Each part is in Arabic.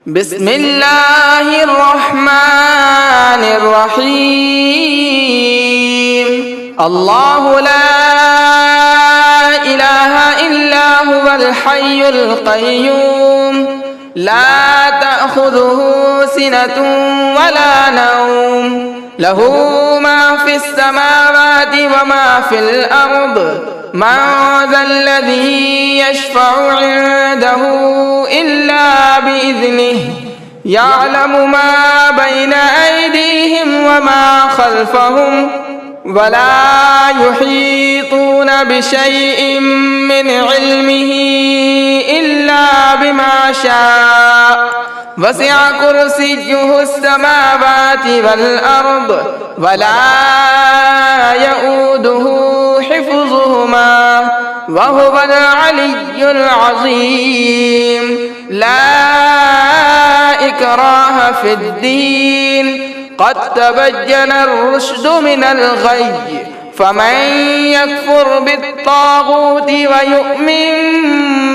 بسم الله الرحمن الرحيم الله لا إله إلا هو الحي القيوم لا تأخذه سنة ولا نوم له ما في السماوات وما في الأرض من ذا الذي يشفع عنده إلا بإذنه يعلم ما بين أيديهم وما خلفهم ولا يحيطون بشيء من علمه إلا بما شاء وسع كرسيه السماوات والأرض ولا يؤوده حفظهما وهو العلي العظيم لا إكراه في الدين قد تبين الرشد من الغي فمن يكفر بالطاغوت ويؤمن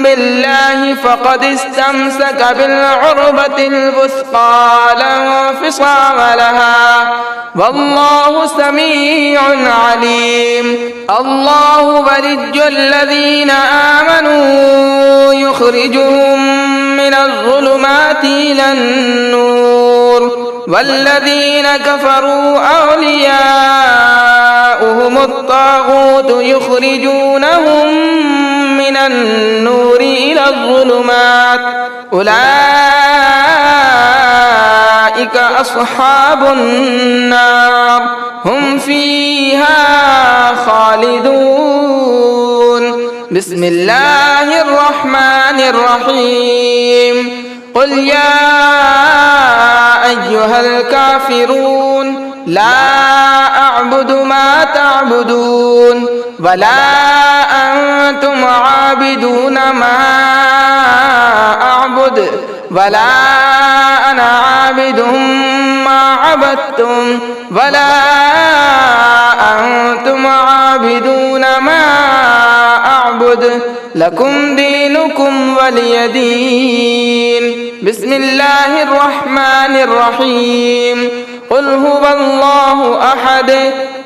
بالله فقد استمسك بالعروة الوثقى لا انفصام لها والله سميع عليم الله ولي الذين آمنوا يخرجهم من الظلمات إلى النور والذين كفروا أولياؤهم الطاغوت يخرجونهم من النور إلى الظلمات أولئك أصحاب النار هم فيها خالدون بسم الله الرحمن الرحيم قل يا أيها الكافرون لا أعبد ما تعبدون ولا أنتم عابدون ما أعبد ولا أنا عابد ما عبدتم ولا أنتم عابدون ما أعبد لكم دينكم ولي دين بسم الله الرحمن الرحيم قل هو الله أحد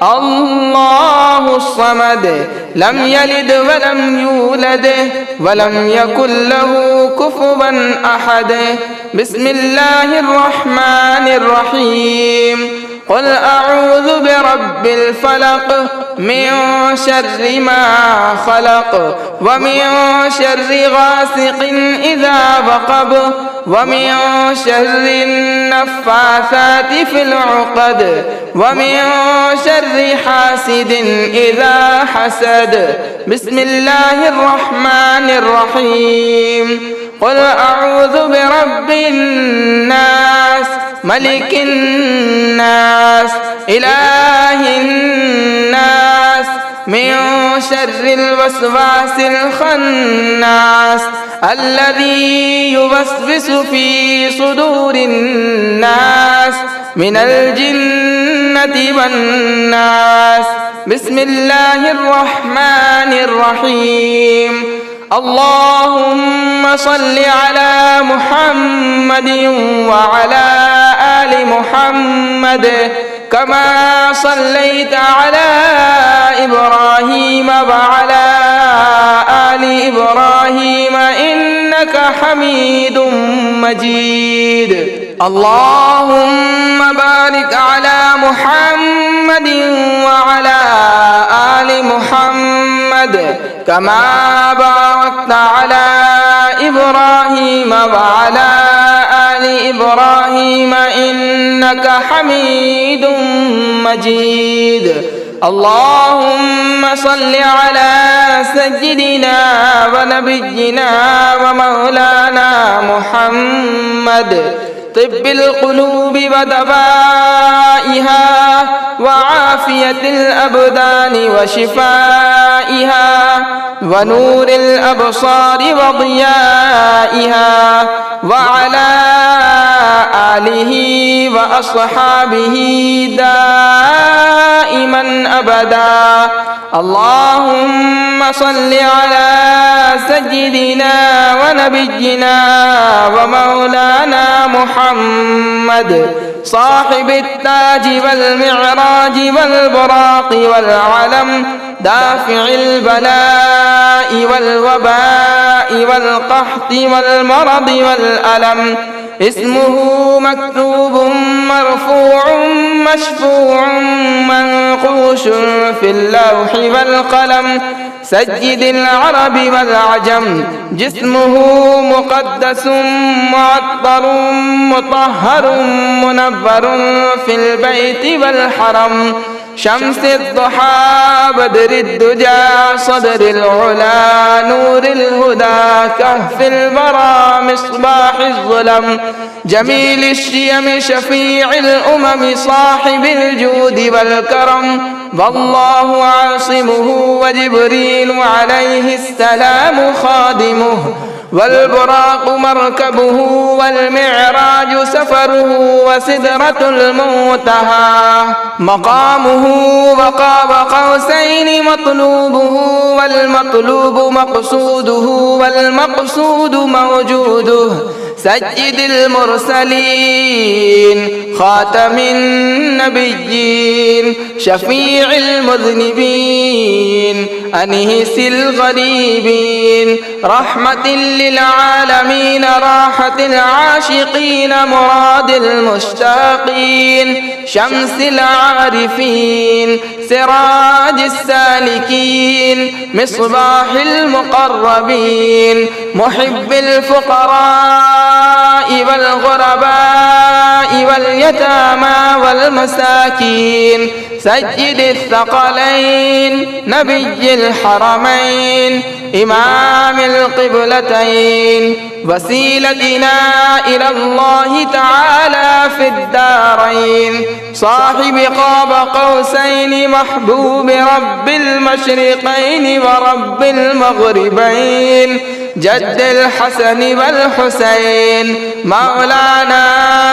الله الصمد لم يلد ولم يولد ولم يكن له كفوا أحد بسم الله الرحمن الرحيم قل أعوذ برب الفلق من شر ما خلق ومن شر غاسق إذا وقب ومن شر النفاثات في العقد ومن شر حاسد إذا حسد بسم الله الرحمن الرحيم قل أعوذ برب الناس ملك الناس إله الناس من شر الوسواس الخناس الذي يوسوس في صدور الناس من الجنة والناس بسم الله الرحمن الرحيم اللهم صل على محمد وعلى آل محمد كما صليت على إبراهيم وعلى آل إبراهيم إنك حميد مجيد اللهم بارك على محمد وعلى آل محمد كما باركت على إبراهيم وعلى آل إبراهيم إنك حميد مجيد اللهم صل على سيدنا ونبينا ومولانا محمد طب القلوب ودوائها وعافية الأبدان وشفائها ونور الأبصار وضيائها وعلى آله وأصحابه دائما أبدا اللهم صل على سيدنا ونبينا ومولانا محمد صاحب التاج والمعراج والبراق والعلم دافع البلاء والوباء والقحط والمرض والألم اسمه مكتوب مرفوع مشفوع منقوش في اللوح والقلم سيد العرب والعجم جسمه مقدس معطر مطهر منور في البيت والحرم شمس الضحى بدر الدجى صدر العلا نور الهدى كهف البرى مصباح الظلم جميل الشيم شفيع الأمم صاحب الجود والكرم والله عاصمه وجبريل عليه السلام خادمه والبراق مركبه والمعراج سفره وسدرة المنتهى مقامه وقاب قوسين مطلوبه والمطلوب مقصوده والمقصود موجوده سيد المرسلين خاتم النبيين شفيع المذنبين أنيس الغريبين رحمة للعالمين راحة العاشقين مراد المشتاقين شمس العارفين سراج السالكين مصباح المقربين محب الفقراء والغرباء واليتامى والمساكين سيد الثقلين نبي الحرمين إمام القبلتين وسيلتنا إلى الله تعالى في الدارين صاحب قاب قوسين محبوب رب المشرقين ورب المغربين جد الحسن والحسين مولانا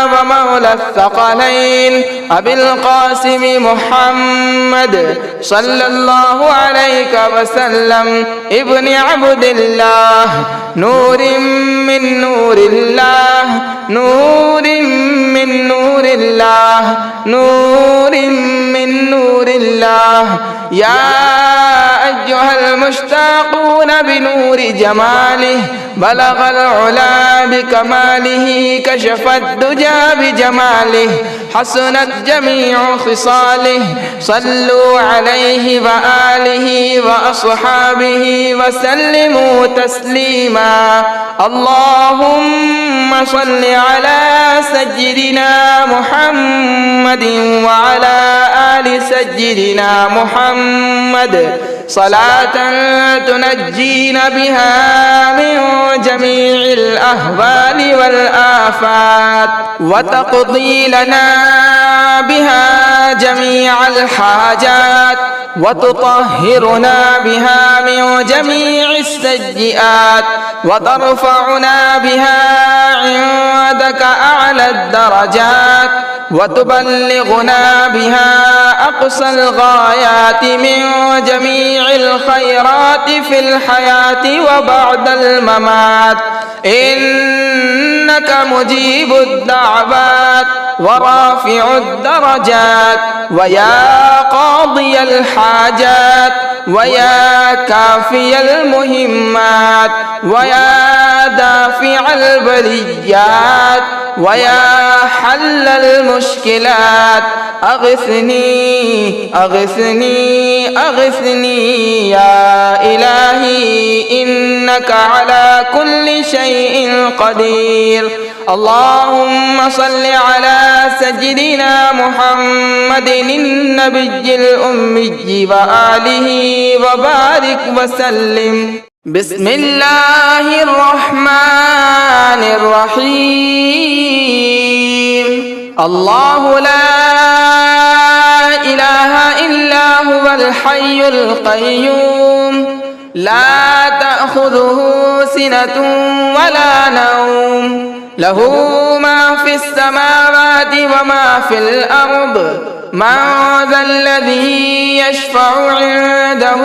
ومولى الثقلين أبي القاسم محمد صلى الله عليك وسلم ابن عبد الله نور من نور الله نور من نور الله نور من نور الله يا أيها المشتاقون بنور جماله بلغ العلا بكماله كشف الدجى بجماله حسنت جميع خصاله صلوا عليه وآله وأصحابه وسلموا تسليما اللهم صل على سيدنا محمد وعلى آل سيدنا محمد صلاة تنجينا بها من جميع الأهوال والآفات وتقضي لنا بها جميع الحاجات وتطهرنا بها من جميع السيئات وترفعنا بها عندك أعلى الدرجات وتبلغنا بها أقصى الغايات من جميع الخيرات في الحياة وبعد الممات إنك مجيب الدعوات ورافع الدرجات ويا قاضي الحاجات ويا كافي المهمات ويا دافع البليات ويا حل المشكلات أغثني أغثني أغثني يا إلهي إنك على كل شيء قدير اللهم صل على سيدنا محمد النبي الأمي وآله وبارك وسلم بسم الله الرحمن الرحيم الله لا إله إلا هو الحي القيوم لا تأخذه سنة ولا نوم له ما في السماوات وما في الأرض من ذا الذي يشفع عنده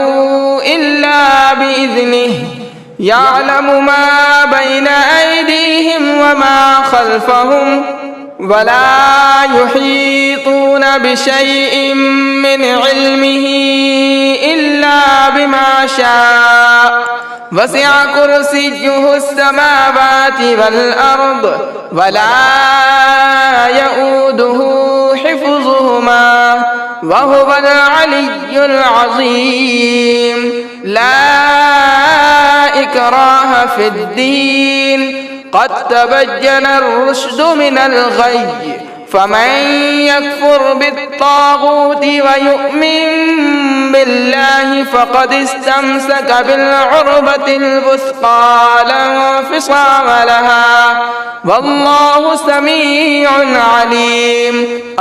إلا بإذنه يعلم ما بين أيديهم وما خلفهم ولا يحيطون بشيء من علمه إلا بما شاء وسع كرسيه السماوات والأرض ولا يؤوده حفظهما وهو العلي العظيم. لا إكراه في الدين قد تبين الرشد من الغي فمن يكفر بالطاغوت ويؤمن بالله فقد استمسك بالعروة الوثقى لا انفصام لها والله سميع عليم.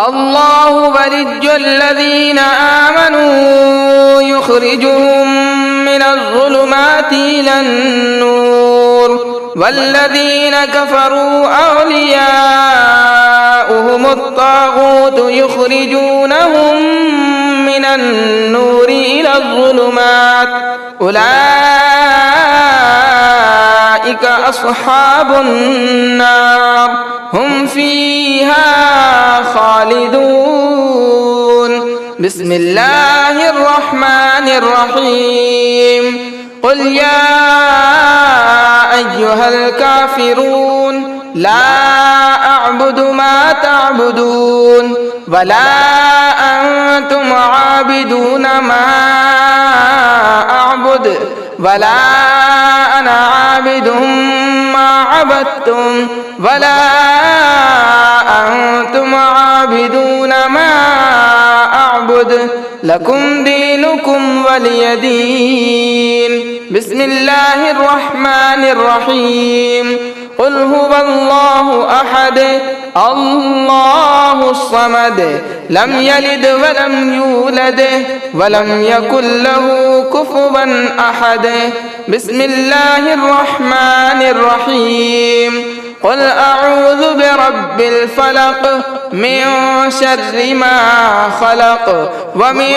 الله ولي الذين آمنوا يخرجهم من الظلمات إلى النور والذين كفروا أولياؤهم الطاغوت يخرجونهم من النور إلى الظلمات أولئك أصحاب النار هم فيها خالدون. بسم الله الرحمن الرحيم. قل يا أيها الكافرون لا أعبد ما تعبدون ولا أنتم عابدون ما أعبد ولا أنا عابد ما عبدتم ولا أنتم عابدون ما أعبد لكم دينكم ولي دين. بسم الله الرحمن الرحيم. قل هو الله أحد الله الصمد لم يلد ولم يولد ولم يكن له كفوا أحد. بسم الله الرحمن الرحيم. قل أعوذ برب الفلق من شر ما خلق ومن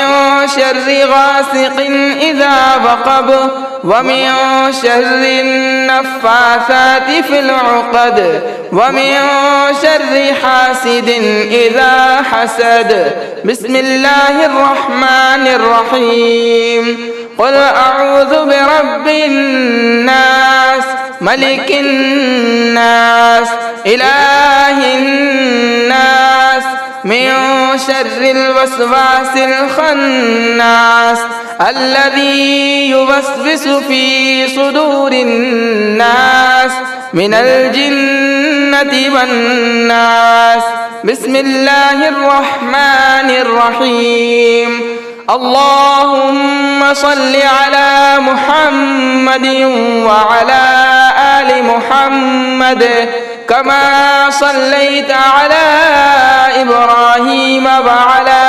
شر غاسق إذا وقب ومن شر النفاثات في العقد ومن شر حاسد إذا حسد. بسم الله الرحمن الرحيم. قل أعوذ برب الناس ملك الناس إله الناس من شر الوسواس الخناس الذي يوسوس في صدور الناس من الجنة والناس. بسم الله الرحمن الرحيم. اللهم صل على محمد وعلى آل محمد كما صليت على إبراهيم وعلى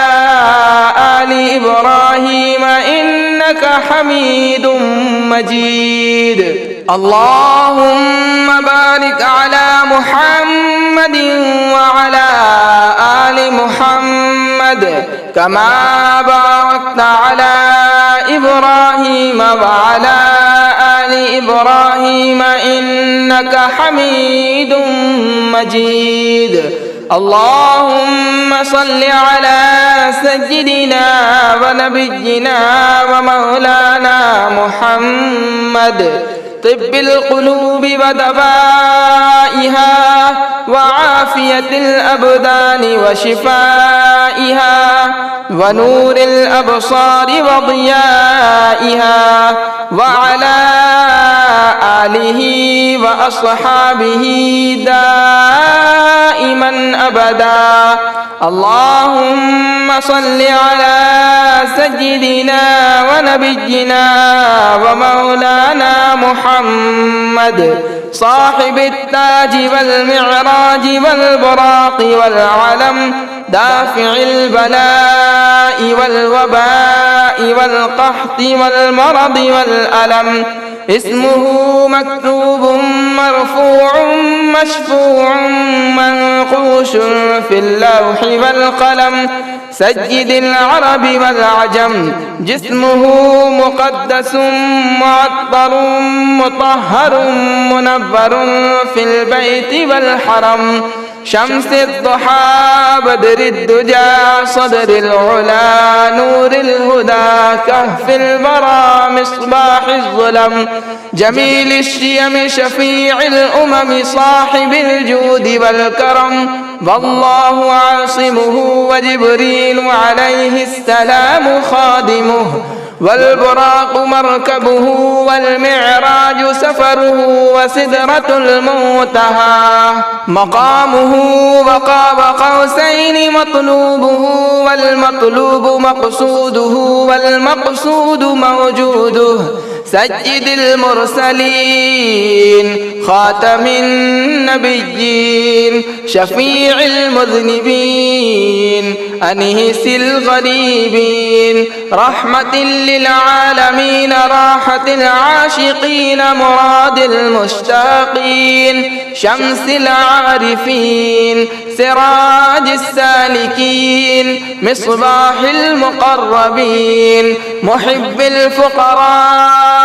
آل إبراهيم إنك حميد مجيد. اللهم بارك على محمد وعلى آل محمد كما باركت على إبراهيم وعلى آل إبراهيم إنك حميد مجيد. اللهم صل على سيدنا ونبينا ومولانا محمد طب القلوب ودوائها وعافية الأبدان وشفائها ونور الأبصار وضيائها وعلى آله وأصحابه دائما أبدا. اللهم صل على سيدنا ونبينا ومولانا محمد صاحب التاج والمعراج والبراق والعلم دافع البلاء والوباء والقحط والمرض والألم. اسمه مكتوب مرفوع مشفوع منقول منقوش في اللوح والقلم سيد العرب والعجم جسمه مقدس معطر مطهر منور في البيت والحرم شمس الضحى بدر الدجى صدر العلا نور الهدى كهف البرى مصباح الظلم جميل الشيم شفيع الأمم صاحب الجود والكرم والله عاصمه وجبريل عليه السلام خادمه والبراق مركبه والمعراج سفره وسدرة المنتهى مقامه وقاب قوسين مطلوبه والمطلوب مقصوده والمقصود موجوده سيد المرسلين خاتم النبيين شفيع المذنبين أنيس الغريبين رحمة للعالمين راحة العاشقين مراد المشتاقين شمس العارفين سراج السالكين مصباح المقربين محب الفقراء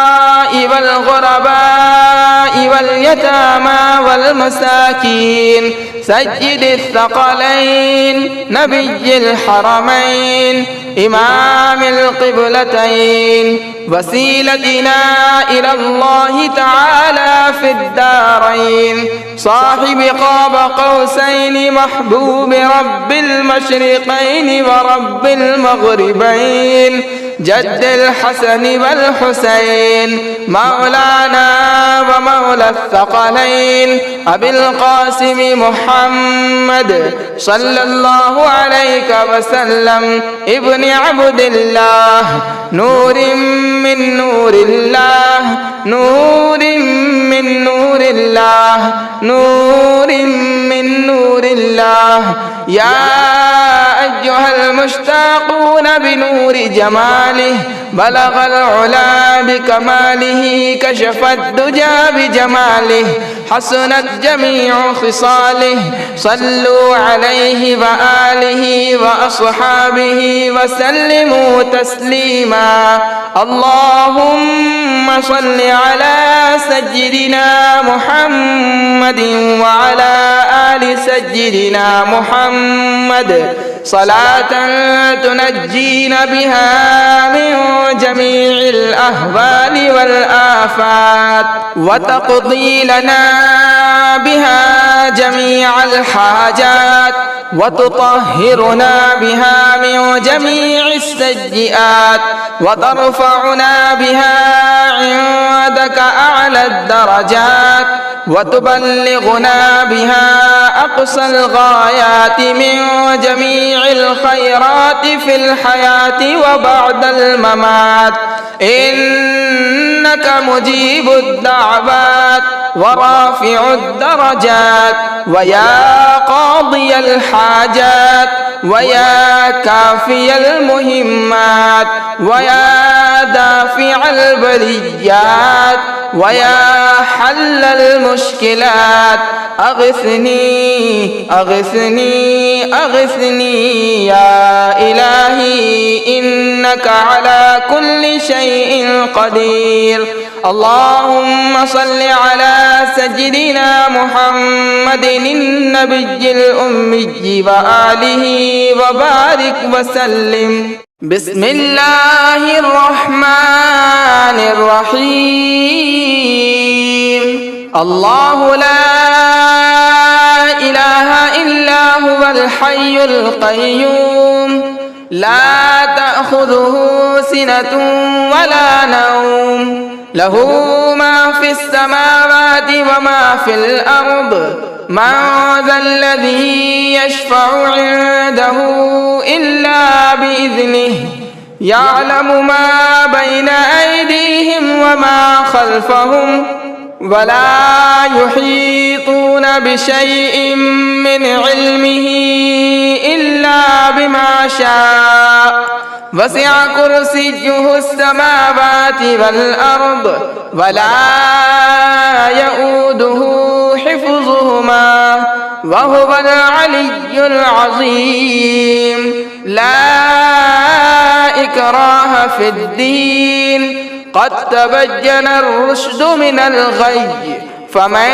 والغرباء واليتامى والمساكين سيد الثقلين نبي الحرمين إمام القبلتين وسيلتنا إلى الله تعالى في الدارين صاحب قاب قوسين محبوب رب المشرقين ورب المغربين جد الحسن والحسين مولانا ومولى الثقلين أبي القاسم محمد صلى الله عليك وسلم ابن عبد الله نور من نور الله نور من نور الله نور من نور الله يا أيها المشتاقون بنور جماله بلغ العلا بكماله كشف الدجى بجماله حسنت جميع خصاله صلوا عليه وآله وأصحابه وسلموا تسليما اللهم صل على سيدنا محمد وعلى آل سيدنا محمد صلاة تنجينا بها من جميع الأهوال والآفات وتقضي لنا بها جميع الحاجات وتطهرنا بها من جميع السيئات وترفعنا بها عندك أعلى الدرجات وتبلغنا بها أقصى الغايات من جميع الخيرات في الحياة وبعد الممات إنك مجيب الدعوات ورافع الدرجات ويا قاضي الحاجات ويا كافي المهمات ويا دافع البليات ويا حل المشكلات أغثني أغثني أغثني يا إلهي إنك على كل شيء قدير اللهم صل على سيدنا محمد النبي الأمي وآله وبارك وسلم بسم الله الرحمن الرحيم الله لا إله إلا هو الحي القيوم لا تأخذه سنة ولا نوم له ما في السماوات وما في الأرض من ذا الذي يشفع عنده إلا بإذنه يعلم ما بين أيديهم وما خلفهم ولا يحيطون بشيء من علمه إلا بما شاء وسع كرسيه السماوات والأرض ولا يؤوده حفظهما وهو العلي العظيم. لا إكراه في الدين، قد تبين الرشد من الغي، فمن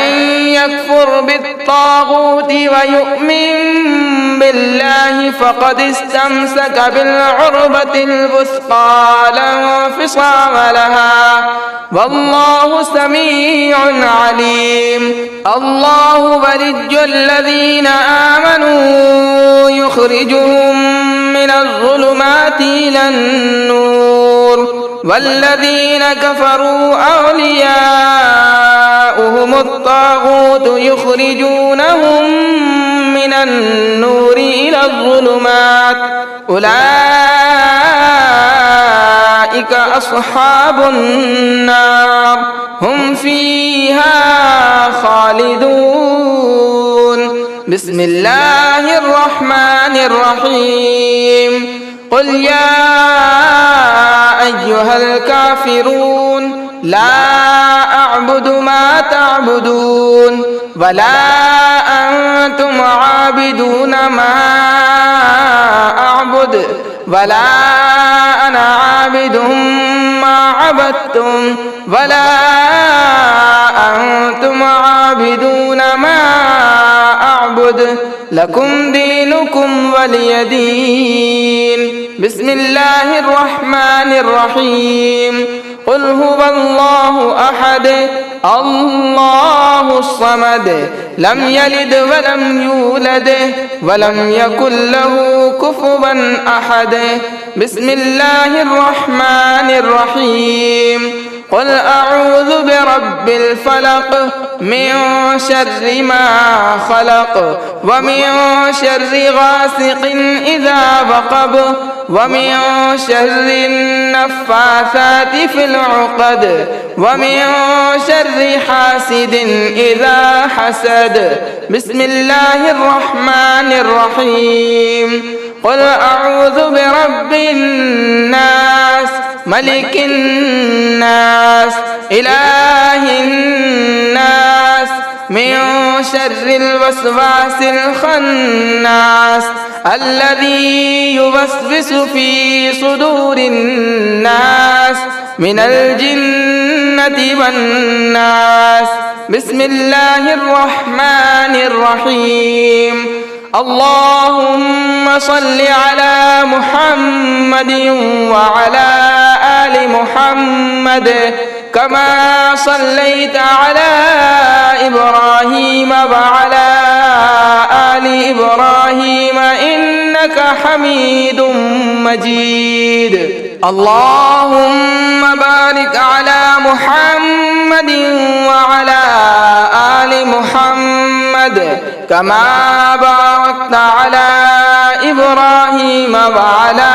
يكفر بالطاغوت ويؤمن بالله فقد استمسك بالعروة الوثقى لا انفصام لها، والله سميع عليم. الله ولي الذين آمنوا يخرجهم من الظلمات إلى النور، والذين كفروا أولياؤهم الطاغوت يخرجونهم من النور إلى الظلمات، أولئك أصحاب النار هم فيها خالدون. بسم الله الرحمن الرحيم. قل يا أيها الكافرون لا أعبد ما تعبدون ولا أنتم عابدون ما أعبد ولا أنا عابد ما عبدتم ولا أنتم عابدون ما أعبد، لكم دينكم ولي دين. بسم الله الرحمن الرحيم. قل هو الله أحد الله الصمد لم يلد ولم يولد ولم يكن له كفوا أحد. بسم الله الرحمن الرحيم. قل أعوذ برب الفلق من شر ما خلق ومن شر غاسق إذا وقب ومن شر النفاثات في العقد ومن شر حاسد إذا حسد. بسم الله الرحمن الرحيم. قل أعوذ برب الناس ملك الناس إله الناس من شر الوسواس الخناس الذي يوسوس في صدور الناس من الجنة والناس. بسم الله الرحمن الرحيم. اللهم صل على محمد وعلى آل محمد كما صليت على إبراهيم وعلى آل إبراهيم إنك حميد مجيد. اللهم بارك على محمد وعلى آل محمد كما باركت على إبراهيم وعلى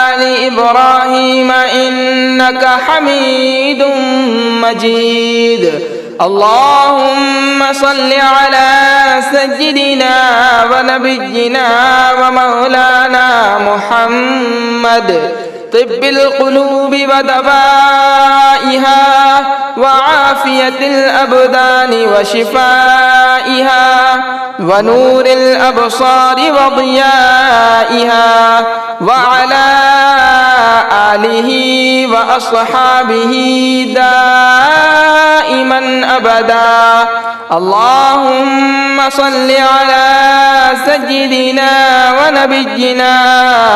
آل إبراهيم إنك حميد مجيد. اللهم صل على سيدنا ونبينا ومولانا محمد طب القلوب ودوائها وعافية الأبدان وشفائها ونور الأبصار وضيائها وعلى آله وأصحابه دائما أبدا. اللهم صل على سيدنا ونبينا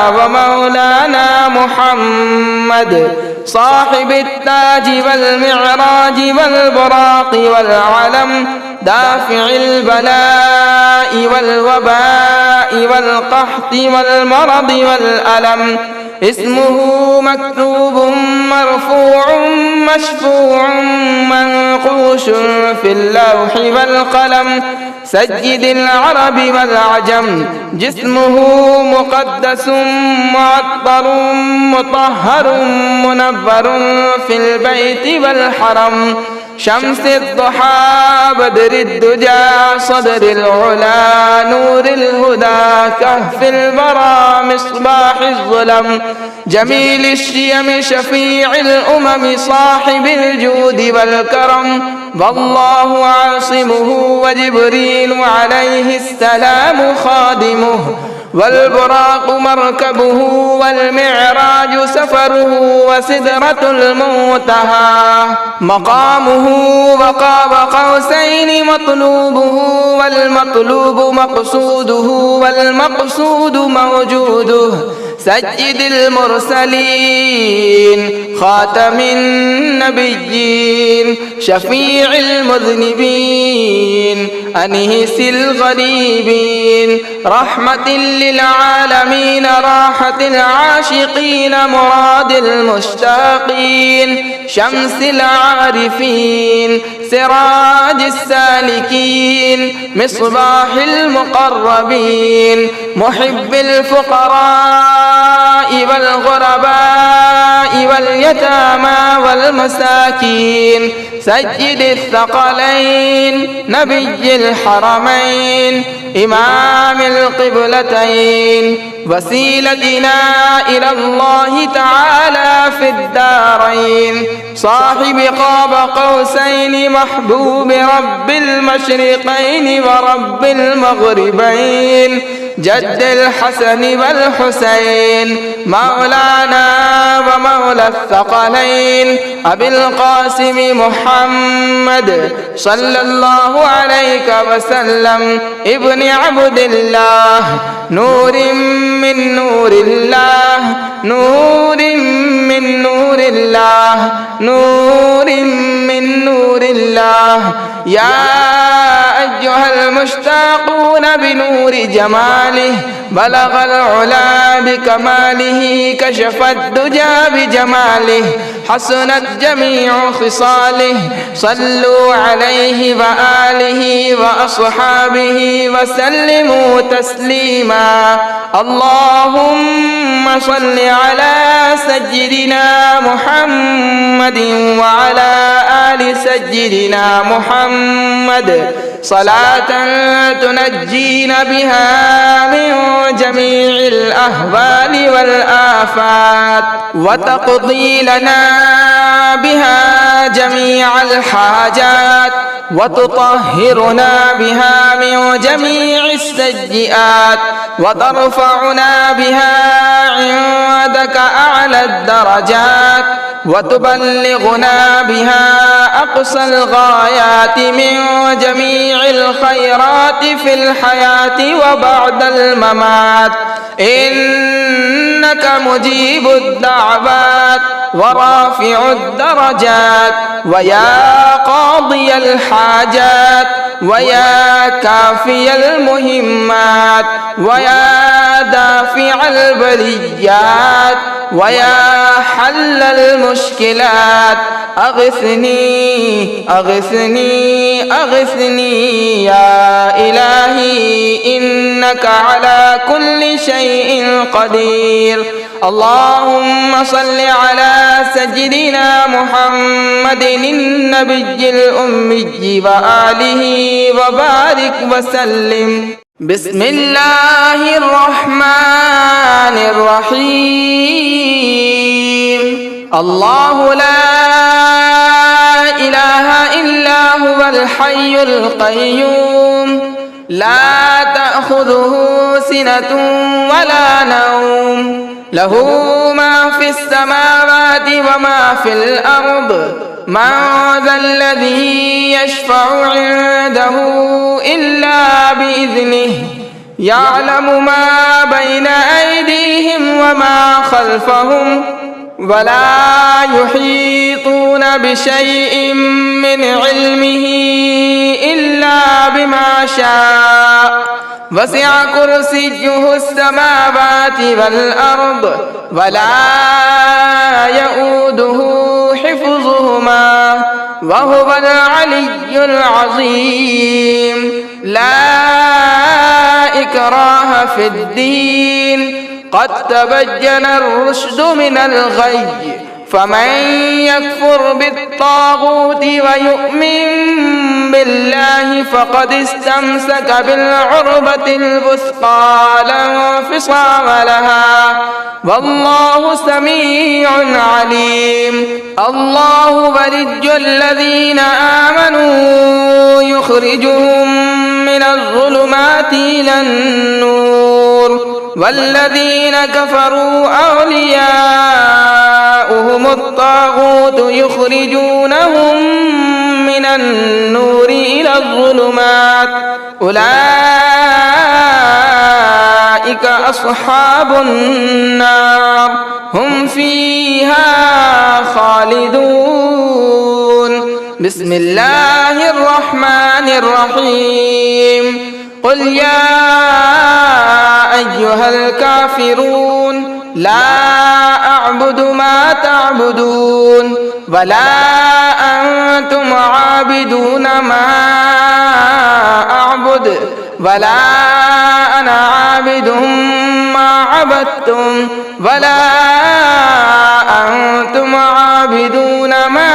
ومولانا محمد صاحب التاج والمعراج والبراق والعلم دافع البلاء والوباء والقحط والمرض والألم. اسمه مكتوب مرفوع مشفوع منقوش في اللوح والقلم سيد العرب والعجم. جسمه مقدس معطر مطهر منور في البيت والحرم شمس الضحى بدر الدجى صدر العلا نور الهدى كهف البرى مصباح الظلم جميل الشيم شفيع الأمم صاحب الجود والكرم والله عاصمه وجبريل عليه السلام خادمه والبراق مركبه والمعراج سفره وسدرة المنتهى مقامه وقاب قوسين مطلوبه والمطلوب مقصوده والمقصود موجوده سيد المرسلين خاتم النبيين شفيع المذنبين أنيس الغريبين رحمة للعالمين راحة العاشقين مراد المشتاقين شمس العارفين سراج السالكين مصباح المقربين محب الفقراء والغرباء واليتامى والمساكين سيد الثقلين نبي الحرمين إمام القبلتين وسيلتنا إلى الله تعالى في الدارين صاحب قاب قوسين محبوب رب المشرقين ورب المغربين جد الحسن والحسين مولانا ومولى الثقلين أبي القاسم محمد صلى الله عليك وسلم ابن عبد الله نور من نور الله نور من نور الله نور من نور الله يا أيها المشتاقون بنور جماله بلغ العلا بكماله كشف الدجى بجماله حسنت جميع خصاله صلوا عليه وآله وأصحابه وسلموا تسليما اللهم صل على سيدنا محمد وعلى آل سيدنا محمد صلاة تنجينا بها من جميع الأهوال والآفات وتقضي لنا بها جميع الحاجات وتطهرنا بها من جميع السيئات وترفعنا بها عندك أعلى الدرجات وتبلغنا بها أقصى الغايات من جميع الخيرات في الحياة وبعد الممات إنك مجيب الدعوات ورافع الدرجات ويا قاضي الحاجات ويا كافي المهمات ويا دافع البليات ويا حل المشكلات أغثني أغثني أغثني يا إلهي إنك على كل شيء قدير اللهم صل على سيدنا محمد النبي الأمي وآله وبارك وسلم بسم الله الرحمن الرحيم الله لا إله إلا هو الحي القيوم لا تأخذه سنة ولا نوم له ما في السماوات وما في الأرض من ذا الذي يشفع عنده إلا بإذنه يعلم ما بين أيديهم وما خلفهم ولا يحيطون بشيء من علمه إلا بما شاء وسع كرسيه السماوات والأرض ولا يؤوده حفظهما وهو العلي العظيم لا إكراه في الدين قد تبين الرشد من الغي فمن يكفر بالطاغوت ويؤمن بالله فقد استمسك بالعروة الوثقى لا انفصام لها والله سميع عليم. الله ولي الذين آمنوا يخرجهم من الظلمات إلى النور والذين كفروا أولياؤهم الطاغوت يخرجونهم من النور إلى الظلمات أولئك أصحاب النار هم فيها خالدون. بسم الله الرحمن الرحيم. قل يا أيها الكافرون لا أعبد ما تعبدون ولا أنتم عابدون ما أعبد ولا أنا عابد ما عبدتم ولا أنتم عابدون ما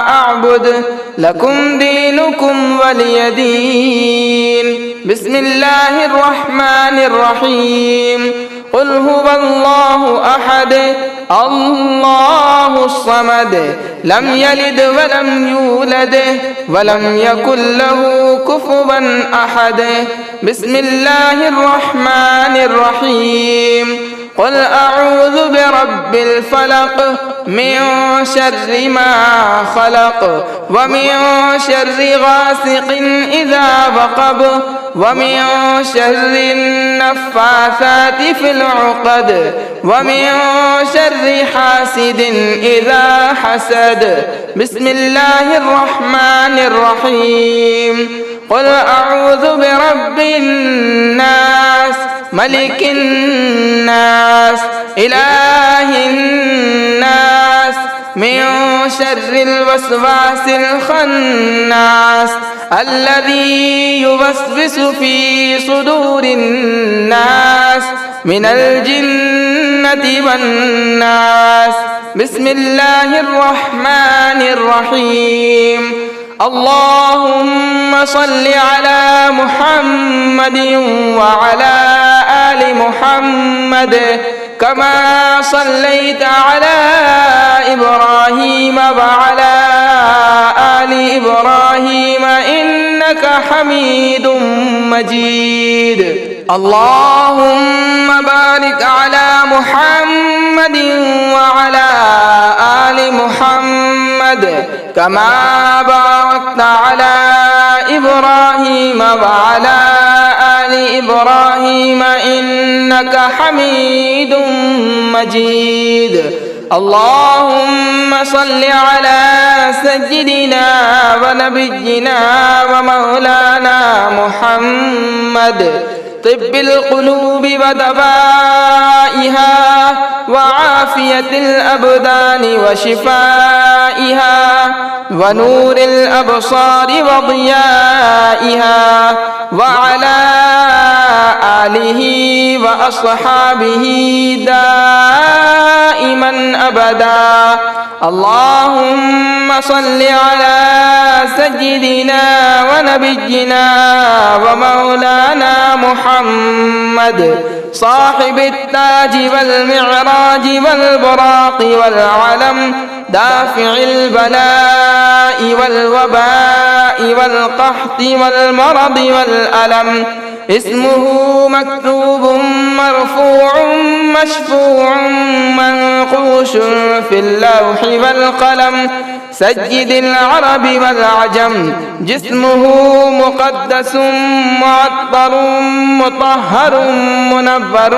أعبد لكم دينكم ولي دين. بسم الله الرحمن الرحيم. قل هو الله أحد الله الصمد لم يلد ولم يولد ولم يكن له كفوا أحد. بسم الله الرحمن الرحيم. قل أعوذ برب الفلق من شر ما خلق ومن شر غاسق إذا وقب ومن شر النفاثات في العقد ومن شر حاسد إذا حسد. بسم الله الرحمن الرحيم. قل أعوذ برب الناس ملك الناس إله الناس من شر الوسواس الخناس الذي يوسوس في صدور الناس من الجنة والناس. بسم الله الرحمن الرحيم. اللهم صل على محمد وعلى آل محمد كما صليت على إبراهيم وعلى آل إبراهيم إنك حميد مجيد. اللهم بارك على محمد وعلى آل محمد كما باركت على إبراهيم وعلى آل إبراهيم إنك حميد مجيد. اللهم صل على سيدنا ونبينا ومولانا محمد طب القلوب ودوائها وعافية الأبدان وشفائها ونور الأبصار وضيائها وعلى آله وأصحابه دائما أبدا. اللهم صل على سيدنا ونبينا ومولانا محمد صاحب التاج والمعراج والبراق والعلم دافع البلاء والوباء والقحط والمرض والألم. اسمه مكتوب مرفوع مشفوع منقوش في اللوح والقلم سيد العرب والعجم. جسمه مقدس معطر مطهر منور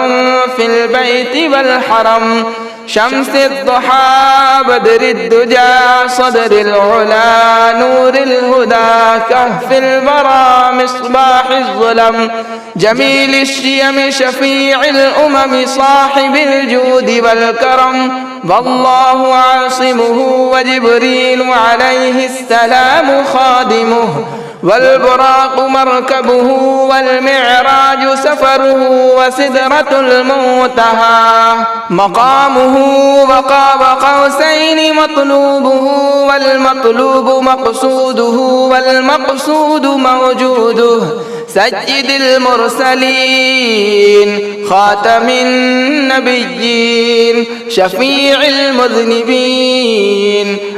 في البيت والحرم. شمس الضحى بدر الدجى صدر العلا نور الهدى كهف البرى مصباح الظلم. جميل الشيم شفيع الأمم صاحب الجود والكرم. والله عاصمه وجبريل عليه السلام خادمه والبراق مركبه والمعراج سفره وسدرة المنتهى مقامه وقاب قوسين مطلوبه والمطلوب مقصوده والمقصود موجوده سيد المرسلين خاتم النبيين شفيع المذنبين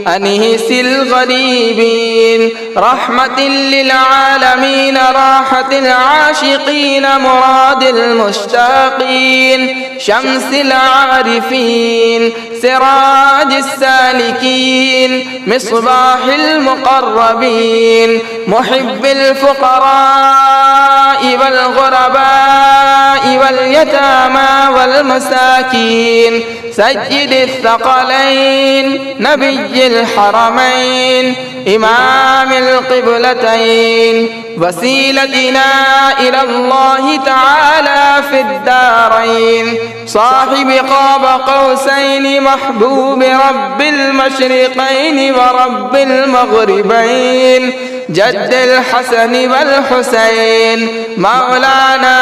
أنيس الغريبين رحمة للعالمين راحة العاشقين مراد المشتاقين شمس العارفين سراج السالكين مصباح المقربين محب الفقراء والغرباء واليتامى والمساكين سيد الثقلين نبي الحرمين إمام القبلتين وسيلتنا إلى الله تعالى في الدارين صاحب قاب قوسين محبوب رب المشرقين ورب المغربين جد الحسن والحسين مولانا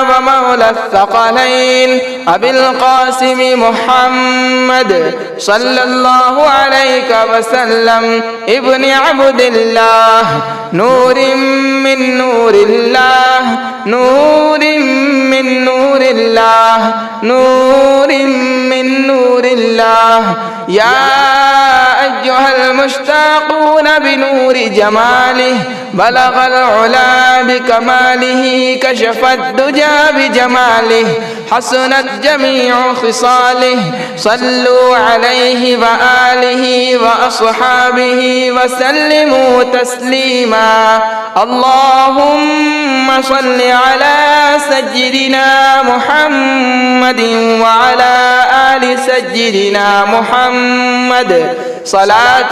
ومولى الثقلين أبي القاسم محمد صلى الله عليك وسلم ابن عبد الله نور من نور الله نور من نور الله نور من نور الله يا أيها المشتاقون بنور جماله بلغ العلا بكماله كشف الدجى بجماله حسنت جميع خصاله صلوا عليه وآله وأصحابه وسلموا تسليما اللهم صل على سيدنا محمد وعلى آل سيدنا محمد صلاة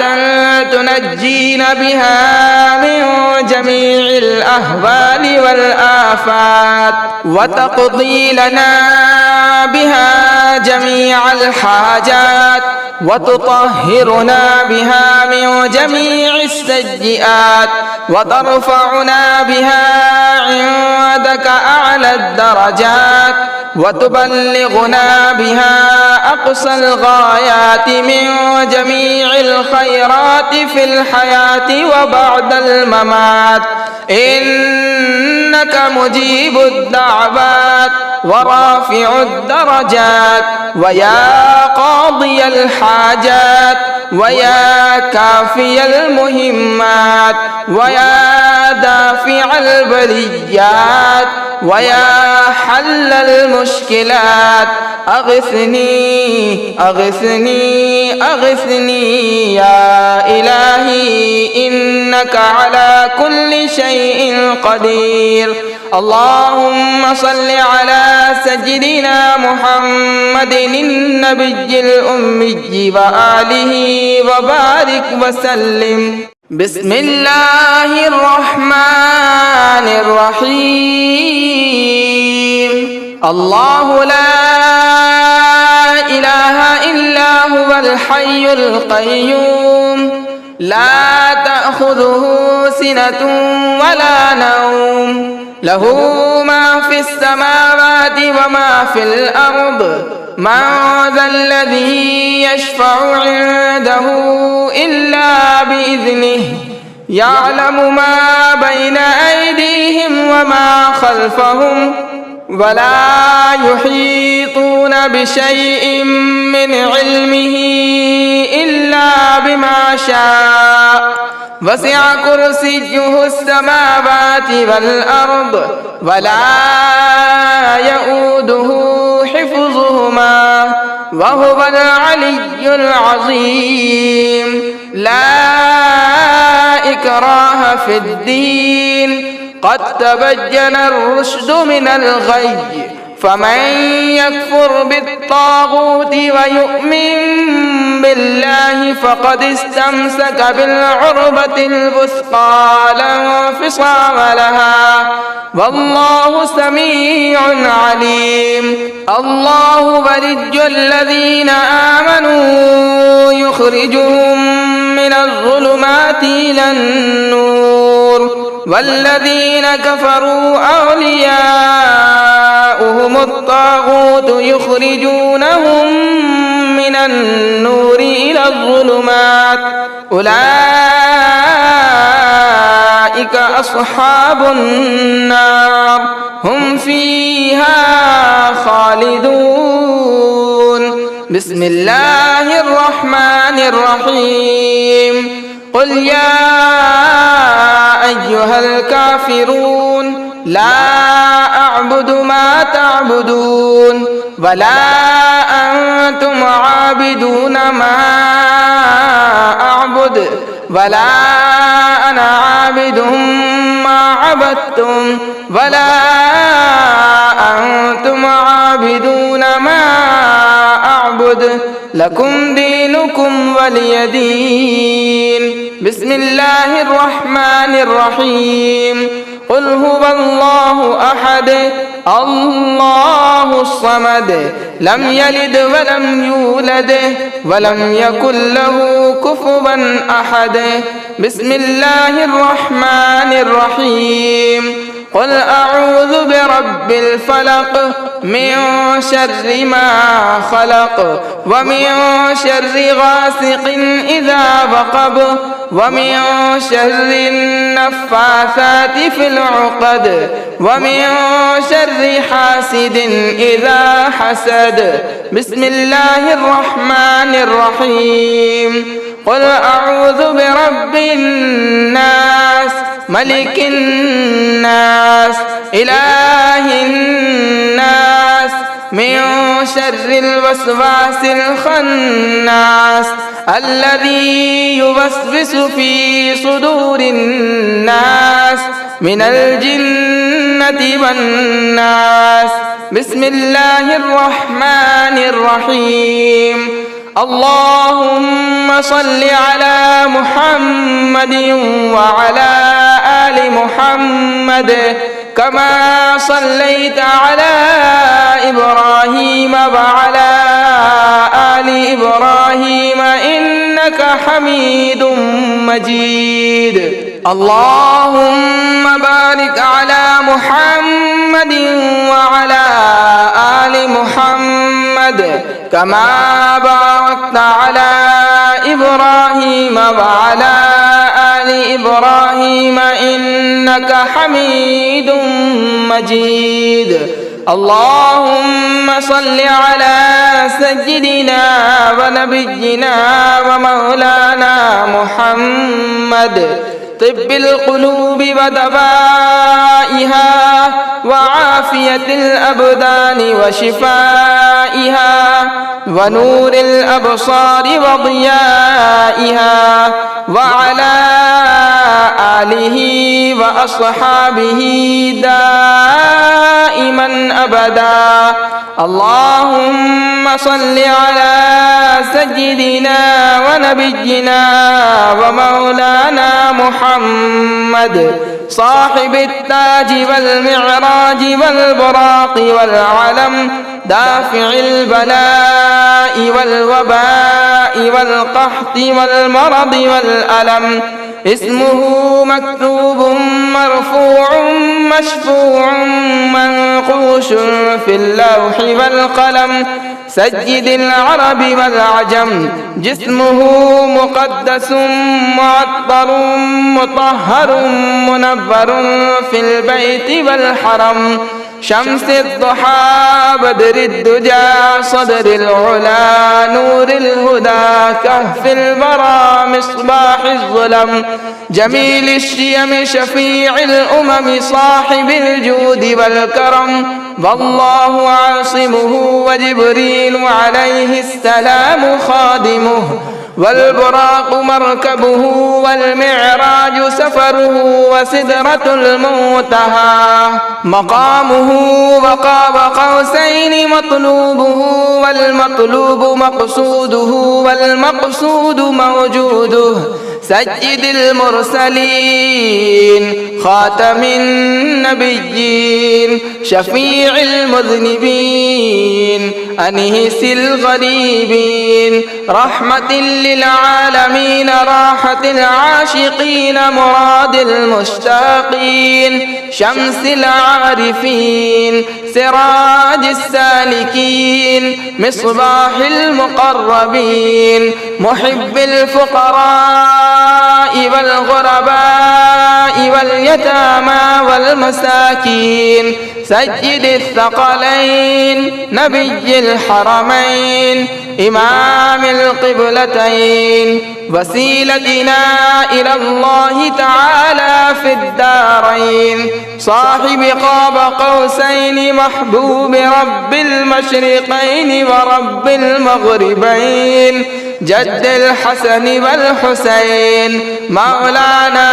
تنجينا بها من جميع الأهوال والآفات وتقضي لنا بها جميع الحاجات وتطهرنا بها من جميع السيئات وترفعنا بها عندك أعلى الدرجات وتبلغنا بها أقصى الغايات من جميع الخيرات في الحياة وبعد الممات إنك مجيب الدعوات ورافع الدرجات ويا قاضي الحاجات ويا كافي المهمات ويا دافع البليات ويا حل المشكلات أغثني أغثني أغثني يا إلهي إنك على كل شيء قدير اللهم صل على سيدنا محمد النبي الأمي وآله وبارك وسلم بسم الله الرحمن الرحيم الله لا إله إلا هو الحي القيوم لا تأخذه سنة ولا نوم له ما في السماوات وما في الأرض من ذا الذي يشفع عنده إلا بإذنه يعلم ما بين أيديهم وما خلفهم ولا يحيطون بشيء من علمه إلا بما شاء وسع كرسيه السماوات والأرض ولا يؤوده حفظهما وهو العلي العظيم لا إكراه في الدين قد تبين الرشد من الغي فمن يكفر بالطاغوت ويؤمن بالله فقد استمسك بالعربة الوثقى لا انفصام لها والله سميع عليم الله ولي الذين آمنوا يخرجهم من الظلمات إلى النور والذين كفروا أولياؤهم الطاغوت يخرجونهم من النور إلى الظلمات أولئك أصحاب النار هم فيها خالدون. بسم الله الرحمن الرحيم. قل يا أيها الكافرون لا أعبد ما تعبدون ولا أنتم عابدون ما أعبد ولا أنا عابد ما عبدتم ولا أنتم عابدون ما أعبد لكم دينكم ولي دين. بسم الله الرحمن الرحيم. قل هو الله أحد الله الصمد لم يلد ولم يولد ولم يكن له كفوا أحد. بسم الله الرحمن الرحيم. قل أعوذ برب الفلق من شر ما خلق ومن شر غاسق إذا وقب ومن شر النفاثات في العقد ومن شر حاسد إذا حسد. بسم الله الرحمن الرحيم. قل أعوذ برب الناس ملك الناس إله الناس من شر الوسواس الخناس الذي يوسوس في صدور الناس من الجنة والناس. بسم الله الرحمن الرحيم. اللهم صل على محمد وعلى آل محمد كما صليت على إبراهيم وعلى آل إبراهيم إنك حميد مجيد. اللهم بارك على محمد وعلى آل محمد كما باركت على إبراهيم وعلى آل إبراهيم إنك حميد مجيد. اللهم صل على سيدنا ونبينا ومولانا محمد طب القلوب ودوائها وعافية الأبدان وشفائها ونور الأبصار وضيائها وعلى آله وأصحابه دائما أبدا. اللهم صل على سيدنا ونبينا ومولانا محمد صاحب التاج والمعراج والبراق والعلم دافع البلاء والوباء والقحط والمرض والألم. اسمه مكتوب مرفوع مشفوع منقوش في اللوح والقلم سيد العرب والعجم. جسمه مقدس معطر مطهر منور في البيت والحرم. شمس الضحى بدر الدجى صدر العلا نور الهدى كهف البرى مصباح الظلم. جميل الشيم شفيع الأمم صاحب الجود والكرم. والله عاصمه وجبريل عليه السلام خادمه والبراق مركبه والمعراج سفره وسدرة المنتهى مقامه وقاب قوسين مطلوبه والمطلوب مقصوده والمقصود موجوده. سيد المرسلين خاتم النبيين شفيع المذنبين أنيس الغريبين رحمة للعالمين راحة العاشقين مراد المشتاقين شمس العارفين سراج السالكين مصباح المقربين محب الفقراء والغرباء واليتامى والمساكين سيد الثقلين نبي الحرمين إمام القبلتين وسيلتنا إلى الله تعالى في الدارين صاحب قاب قوسين محبوب رب المشرقين ورب المغربين جد الحسن والحسين مولانا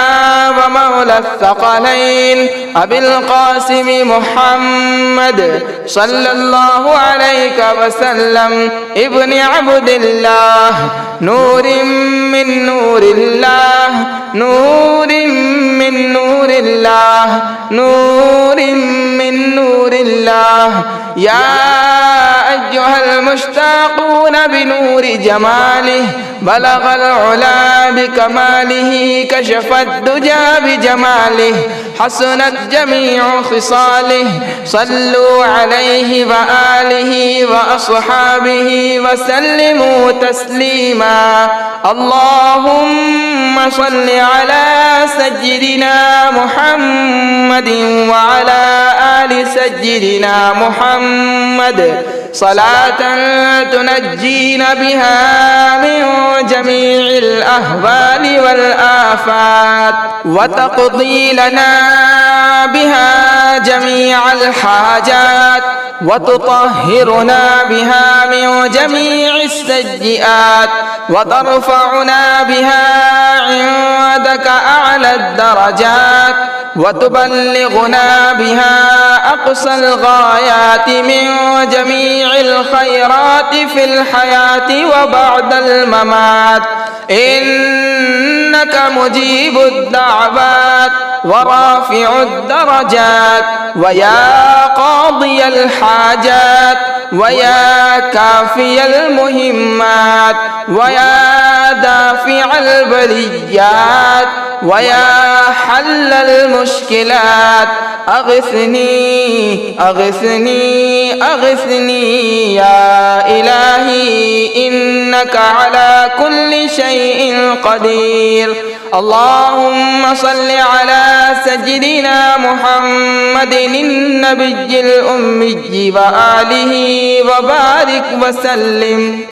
ومولى الثقلين أبي القاسم محمد صلى الله عليك وسلم ابن عبد الله نور من نور الله نور من نور الله نور من نور الله يا أيها المشتاقون بنور جماله بلغ العلا بكماله كشف الدجى بجماله حسنت جميع خصاله صلوا عليه وآله وأصحابه وسلموا تسليما اللهم صل على سيدنا محمد وعلى آل سيدنا محمد صلاة تنجينا بها من جميع الأهوال والآفات وتقضي لنا بها جميع الحاجات وتطهرنا بها من جميع السيئات وترفعنا بها عندك أعلى الدرجات وتبلغنا بها أقصى الغايات من جميع الخيرات في الحياة وبعد الممات إنك مجيب الدعوات ورافع الدرجات ويا قاضي الحاجات ويا كافي المهمات ويا دافع البليات ويا حل المشكلات أغثني أغثني أغثني يا إلهي إنك على كل شيء قدير اللهم صل على سيدنا محمد النبي الأمي وآله وبارك وسلم.